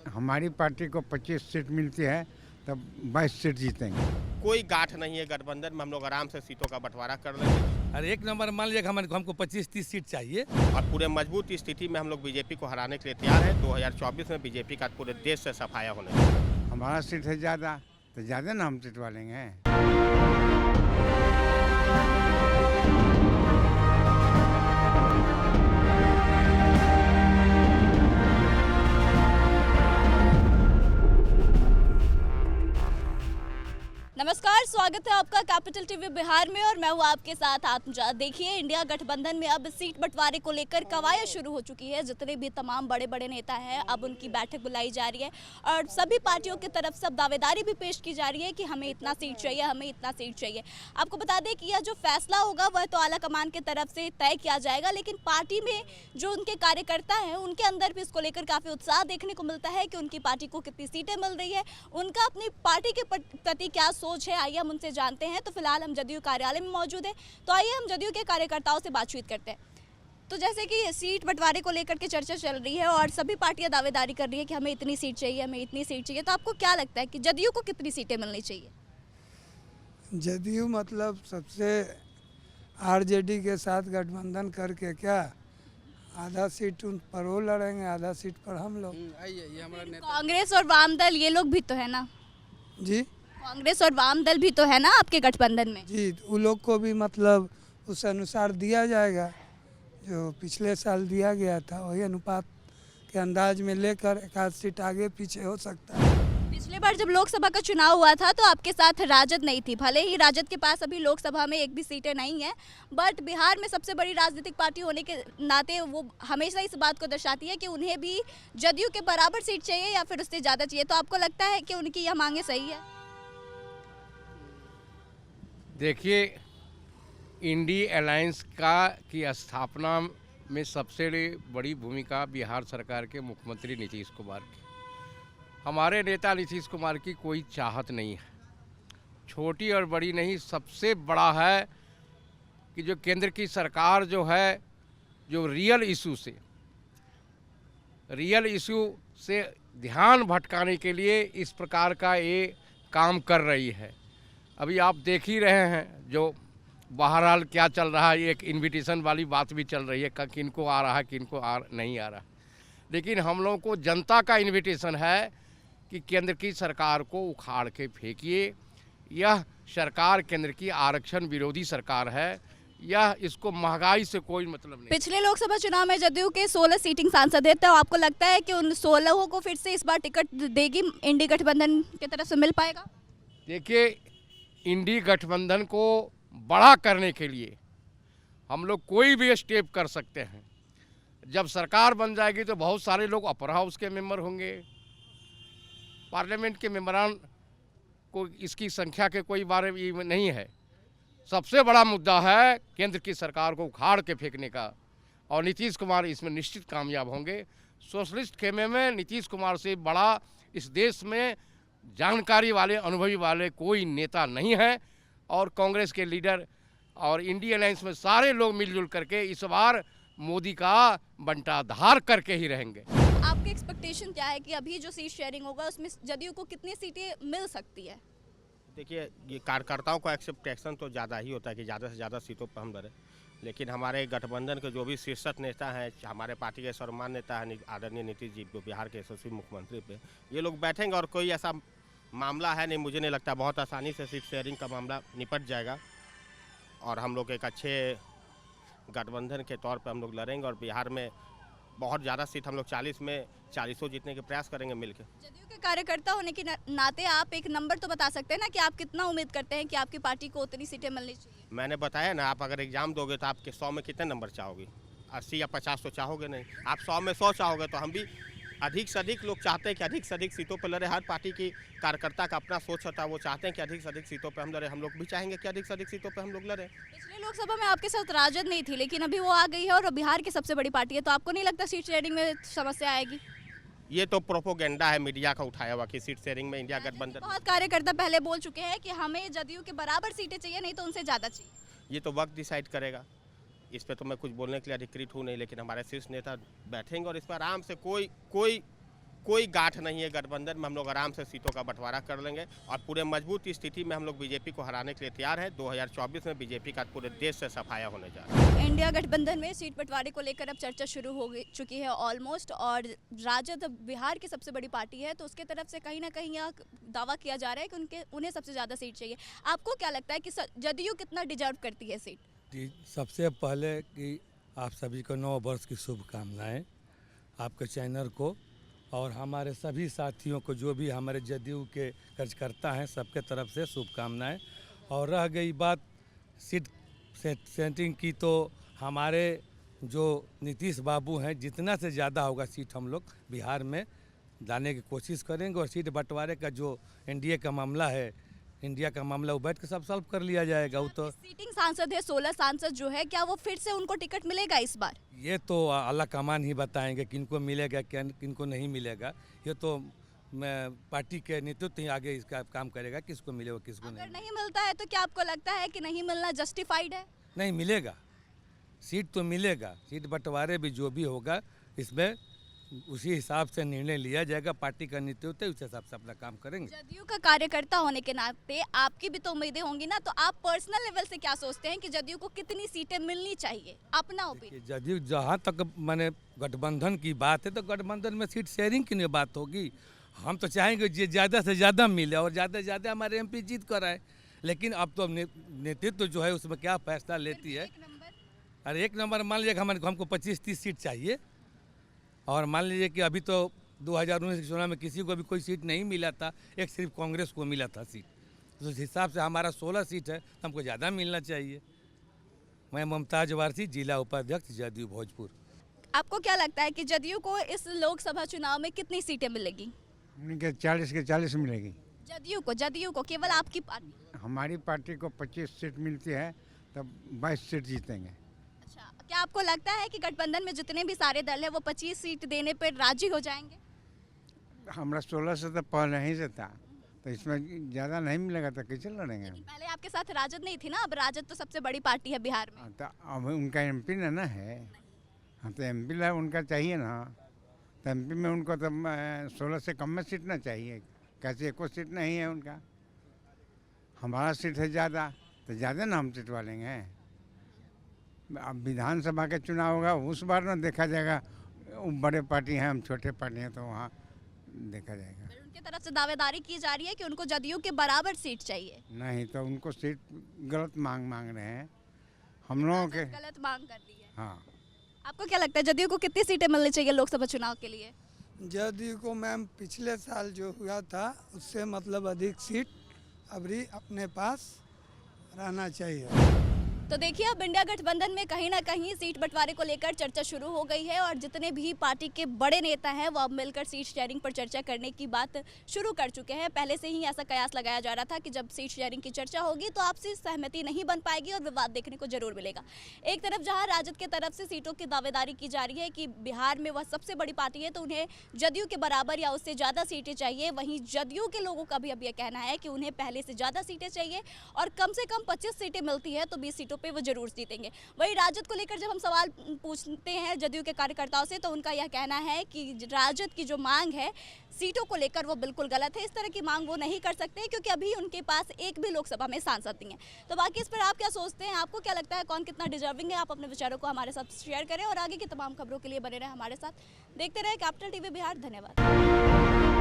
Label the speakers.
Speaker 1: हमारी पार्टी को 25 सीट मिलती है तब 22 सीट जीतेंगे।
Speaker 2: कोई गांठ नहीं है गठबंधन में, हम लोग आराम से सीटों का बंटवारा कर रहे हैं
Speaker 3: अरे एक नंबर मान लीजिए हमको 25-30 सीट चाहिए।
Speaker 2: और पूरे मजबूत स्थिति में हम लोग बीजेपी को हराने के लिए तैयार हैं। 2024 में बीजेपी का पूरे देश से सफाया होने वाला है।
Speaker 1: हमारा सीट है ज़्यादा तो ज़्यादा ना हम जितवा लेंगे।
Speaker 4: नमस्कार, स्वागत है आपका कैपिटल टीवी बिहार में और मैं हूँ आपके साथ आत्मजा। देखिए, इंडिया गठबंधन में अब सीट बंटवारे को लेकर कवायद शुरू हो चुकी है। जितने भी तमाम बड़े बड़े नेता हैं, अब उनकी बैठक बुलाई जा रही है और सभी पार्टियों की तरफ से दावेदारी भी पेश की जा रही है कि हमें इतना सीट चाहिए, हमें इतना सीट चाहिए। आपको बता दें कि यह जो फैसला होगा वह तो आला कमान की तरफ से तय किया जाएगा, लेकिन पार्टी में जो उनके कार्यकर्ता हैं उनके अंदर भी इसको लेकर काफ़ी उत्साह देखने को मिलता है कि उनकी पार्टी को कितनी सीटें मिल रही है, उनका अपनी पार्टी के प्रति क्या सोच है। आइए हम उनसे जानते हैं। तो फिलहाल हम जदयू कार्यालय में मौजूद हैं, तो आइए हम जदयू के कार्यकर्ताओं से बातचीत करते हैं। तो जैसे कि सीट बंटवारे को लेकर के चर्चा चल रही है और सभी पार्टियां दावेदारी कर रही है कि हमें इतनी सीट चाहिए, हमें इतनी सीट चाहिए, तो आपको क्या लगता है कि जदयू को कितनी सीटें मिलनी चाहिए?
Speaker 5: जदयू मतलब सबसे आरजेडी के साथ गठबंधन करके क्या आधा सीट उन पर वो लड़ेंगे, आधा सीट पर हम लोग।
Speaker 4: कांग्रेस और वाम दल ये लोग भी तो है ना
Speaker 5: जी,
Speaker 4: कांग्रेस और वाम दल भी तो है ना आपके गठबंधन में?
Speaker 5: जी उन लोग को भी मतलब उस अनुसार दिया जाएगा जो पिछले साल दिया गया था, वही अनुपात के अंदाज में लेकर एक आध सीट आगे पीछे हो सकता है।
Speaker 4: पिछले बार जब लोकसभा का चुनाव हुआ था तो आपके साथ राजद नहीं थी। भले ही राजद के पास अभी लोकसभा में एक भी सीटें नहीं है, बट बिहार में सबसे बड़ी राजनीतिक पार्टी होने के नाते वो हमेशा इस बात को दर्शाती है कि उन्हें भी जदयू के बराबर सीट चाहिए या फिर उससे ज़्यादा चाहिए। तो आपको लगता है कि उनकी यह मांगे सही है?
Speaker 6: देखिए, इंडी अलायंस की स्थापना में सबसे बड़ी भूमिका बिहार सरकार के मुख्यमंत्री नीतीश कुमार की। हमारे नेता नीतीश कुमार की कोई चाहत नहीं है, छोटी और बड़ी नहीं, सबसे बड़ा है कि जो केंद्र की सरकार जो है, जो रियल इशू से ध्यान भटकाने के लिए इस प्रकार का ये काम कर रही है। अभी आप देख ही रहे हैं जो बहरहाल क्या चल रहा है, एक इनविटेशन वाली बात भी चल रही है, किनको आ रहा है किनको नहीं आ रहा। लेकिन हम लोगों को जनता का इनविटेशन है कि केंद्र की सरकार को उखाड़ के फेंकिए। यह सरकार केंद्र की आरक्षण विरोधी सरकार है, यह इसको महंगाई से कोई मतलब नहीं।
Speaker 4: पिछले लोकसभा चुनाव में जदयू के 16 सीटिंग सांसद है, तो आपको लगता है कि उन 16 को फिर से इस बार टिकट देगी इंडी गठबंधन की तरफ से मिल पाएगा?
Speaker 6: देखिए, इंडी गठबंधन को बड़ा करने के लिए हम लोग कोई भी स्टेप कर सकते हैं। जब सरकार बन जाएगी तो बहुत सारे लोग अपर हाउस के मेंबर होंगे, पार्लियामेंट के मेंबरान को इसकी संख्या के कोई बारे में नहीं है। सबसे बड़ा मुद्दा है केंद्र की सरकार को उखाड़ के फेंकने का, और नीतीश कुमार इसमें निश्चित कामयाब होंगे। सोशलिस्ट खेमे में नीतीश कुमार से बड़ा इस देश में जानकारी वाले, अनुभवी वाले कोई नेता नहीं है, और कांग्रेस के लीडर और इंडिया अलायंस में सारे लोग मिलजुल करके इस बार मोदी का बंटाधार करके ही रहेंगे।
Speaker 4: आपके एक्सपेक्टेशन क्या है कि अभी जो सीट शेयरिंग होगा उसमें जदयू को कितनी सीटें मिल सकती है?
Speaker 2: देखिए, ये कार्यकर्ताओं का एक्सपेक्टेशन तो ज़्यादा ही होता है कि ज़्यादा से ज़्यादा सीटों पर हम लड़ें, लेकिन हमारे गठबंधन के जो भी शीर्षक नेता हैं, हमारे पार्टी के सर्वमान्य नेता हैं आदरणीय नीतीश जी, जो बिहार के यशस्वी मुख्यमंत्री पे, ये लोग बैठेंगे और कोई ऐसा मामला है नहीं, मुझे नहीं लगता, बहुत आसानी से सीट शेयरिंग का मामला निपट जाएगा और हम लोग एक अच्छे गठबंधन के तौर पर हम लोग लड़ेंगे और बिहार में बहुत ज़्यादा सीट हम लोग 40 में 40 जीतने के प्रयास करेंगे मिलकर।
Speaker 4: जदयू के कार्यकर्ता होने के नाते आप एक नंबर तो बता सकते हैं ना कि आप कितना उम्मीद करते हैं कि आपकी पार्टी को उतनी सीटें मिलनी चाहिए?
Speaker 2: मैंने बताया ना, आप अगर एग्जाम दोगे तो आपके 100 में कितने नंबर चाहोगे? 80 या 50 तो चाहोगे नहीं। आप 100 में 100 चाहोगे तो हम भी अधिक से अधिक लोग चाहते हैं कि अधिक से अधिक सीटों पर लड़े। हर पार्टी की कार्यकर्ता का अपना सोच होता है, वो चाहते हैं कि अधिक से अधिक सीटों पर हम लड़े। हम लोग भी चाहेंगे कि अधिक से अधिक सीटों पर हम लोग लड़े।
Speaker 4: पिछले लोकसभा में आपके साथ राजद नहीं थी, लेकिन अभी वो आ गई है और बिहार की सबसे बड़ी पार्टी है, तो आपको नहीं लगता सीट शेयरिंग में समस्या आएगी?
Speaker 2: ये तो प्रोपोगेंडा है मीडिया का उठाया हुआ कि सीट शेयरिंग में इंडिया गठबंधन।
Speaker 4: बहुत कार्यकर्ता पहले बोल चुके हैं कि हमें जदयू के बराबर सीटें चाहिए, नहीं तो उनसे ज़्यादा चाहिए।
Speaker 2: ये तो वक्त डिसाइड करेगा, इस पर तो मैं कुछ बोलने के लिए अधिकृत हूँ नहीं, लेकिन हमारे शीर्ष नेता बैठेंगे और इस पर आराम से कोई कोई गांठ नहीं है गठबंधन में, हम लोग आराम से सीटों का बंटवारा कर लेंगे और पूरे मजबूत स्थिति में हम लोग बीजेपी को हराने के लिए तैयार हैं। 2024 में बीजेपी का पूरे देश से सफाया होने जा रहा है।
Speaker 4: इंडिया गठबंधन में सीट बंटवारे को लेकर अब चर्चा शुरू हो चुकी है ऑलमोस्ट, और राजद बिहार की सबसे बड़ी पार्टी है तो उसके तरफ से कहीं ना कहीं यह दावा किया जा रहा है कि उन्हें सबसे ज़्यादा सीट चाहिए। आपको क्या लगता है कि जदयू कितना डिजर्व करती है सीट?
Speaker 3: सबसे पहले कि आप सभी को नव वर्ष की शुभकामनाएं, आपके चैनल को और हमारे सभी साथियों को, जो भी हमारे जदयू के कार्यकर्ता हैं, सबके तरफ से शुभकामनाएं। और रह गई बात सीट सेटिंग की, तो हमारे जो नीतीश बाबू हैं, जितना से ज़्यादा होगा सीट हम लोग बिहार में लाने की कोशिश करेंगे। और सीट बंटवारे का जो एनडीए का मामला है, इंडिया का मामला, वो बैठ के सब सॉल्व कर लिया जाएगा। वो तो
Speaker 4: सीटिंग सांसद है, 16 सांसद जो है, क्या वो फिर से उनको टिकट मिलेगा इस बार?
Speaker 3: ये तो अल्लाह कमान ही बताएंगे किनको मिलेगा क्या किनको नहीं मिलेगा। ये तो मैं पार्टी के नेतृत्व ही आगे इसका काम करेगा, किसको मिलेगा किसको
Speaker 4: अगर नहीं मिलता है तो क्या आपको लगता है कि नहीं मिलना जस्टिफाइड है?
Speaker 3: नहीं मिलेगा, सीट तो मिलेगा। सीट बंटवारे भी जो भी होगा इसमें उसी हिसाब से निर्णय लिया जाएगा। पार्टी का नेतृत्व उस हिसाब से अपना काम करेंगे।
Speaker 4: जदयू का कार्यकर्ता होने के नाते आपकी भी तो उम्मीदें होंगी ना, तो आप पर्सनल लेवल से क्या सोचते हैं कि जदयू को कितनी सीटें मिलनी चाहिए? अपना ओपिनियन।
Speaker 3: जदयू जहाँ तक मैंने गठबंधन की बात है तो गठबंधन में सीट शेयरिंग की नहीं बात होगी। हम तो चाहेंगे जो ज़्यादा से ज़्यादा मिले और ज़्यादा से ज़्यादा हमारे एमपी जीत कर आए। लेकिन अब तो नेतृत्व जो है उसमें क्या फैसला लेती है। अरे एक नंबर मान लीजिए हमको 25-30 सीट चाहिए, और मान लीजिए कि अभी तो 2019 के चुनाव में किसी को भी कोई सीट नहीं मिला था, एक सिर्फ कांग्रेस को मिला था सीट। तो उस हिसाब से हमारा 16 सीट है तो हमको ज़्यादा मिलना चाहिए। मैं मुमताज वारसी, जिला उपाध्यक्ष जदयू भोजपुर।
Speaker 4: आपको क्या लगता है कि जदयू को इस लोकसभा चुनाव में कितनी सीटें मिलेगी?
Speaker 1: उनके 40 के 40 मिलेगी।
Speaker 4: जदयू को केवल आपकी पार्टी?
Speaker 1: हमारी पार्टी को 25 सीट मिलती है तब 22 सीट जीतेंगे।
Speaker 4: अच्छा, क्या आपको लगता है कि गठबंधन में जितने भी सारे दल हैं वो 25 सीट देने पर राजी हो जाएंगे?
Speaker 1: हमारा 16 से तो पहले ही से था, तो इसमें ज़्यादा नहीं मिलेगा तो कैसे लड़ेंगे हम?
Speaker 4: पहले आपके साथ राजद नहीं थी ना, अब राजद तो सबसे बड़ी पार्टी है बिहार में।
Speaker 1: तो अब उनका एमपी ना है। हाँ, तो एमपी ला उनका चाहिए ना, तो एमपी में उनको तो 16 से कम में सीट ना चाहिए। कैसे एको सीट नहीं है उनका। हमारा सीट है ज़्यादा, तो ज़्यादा ना हम जितवा लेंगे। अब विधानसभा के चुनाव होगा उस बार ना देखा जाएगा, वो बड़े पार्टी हैं हम छोटे पार्टी हैं, तो वहाँ देखा जाएगा।
Speaker 4: उनके तरफ से दावेदारी की जा रही है कि उनको जदयू के बराबर सीट चाहिए।
Speaker 1: नहीं, तो उनको सीट गलत मांग रहे हैं हम लोगों के।
Speaker 4: गलत मांग कर दी है।
Speaker 1: हाँ,
Speaker 4: आपको क्या लगता है जदयू को कितनी सीटें मिलनी चाहिए लोकसभा चुनाव के लिए?
Speaker 5: जदयू को मैम पिछले साल जो हुआ था उससे मतलब अधिक सीट अभी अपने पास रहना चाहिए।
Speaker 4: तो देखिए, अब इंडिया गठबंधन में कहीं ना कहीं सीट बंटवारे को लेकर चर्चा शुरू हो गई है और जितने भी पार्टी के बड़े नेता हैं वो अब मिलकर सीट शेयरिंग पर चर्चा करने की बात शुरू कर चुके हैं। पहले से ही ऐसा कयास लगाया जा रहा था कि जब सीट शेयरिंग की चर्चा होगी तो आपसी सहमति नहीं बन पाएगी और विवाद देखने को जरूर मिलेगा। एक तरफ जहां राजद की तरफ से सीटों की दावेदारी की जा रही है कि बिहार में वह सबसे बड़ी पार्टी है तो उन्हें जदयू के बराबर या उससे ज़्यादा सीटें चाहिए, वहीं जदयू के लोगों का भी अब यह कहना है कि उन्हें पहले से ज़्यादा सीटें चाहिए और कम से कम 25 सीटें मिलती है तो 20 सीटों पर वो जरूर जीतेंगे। वहीं राजद को लेकर जब हम सवाल पूछते हैं जदयू के कार्यकर्ताओं से तो उनका यह कहना है कि राजद की जो मांग है सीटों को लेकर वो बिल्कुल गलत है। इस तरह की मांग वो नहीं कर सकते क्योंकि अभी उनके पास एक भी लोकसभा में सांसद नहीं है। तो बाकी इस पर आप क्या सोचते हैं? आपको क्या लगता है कौन कितना डिजर्विंग है? आप अपने विचारों को हमारे साथ शेयर करें और आगे की तमाम खबरों के लिए बने रहे हमारे साथ। देखते रहे कैपिटल टीवी बिहार। धन्यवाद।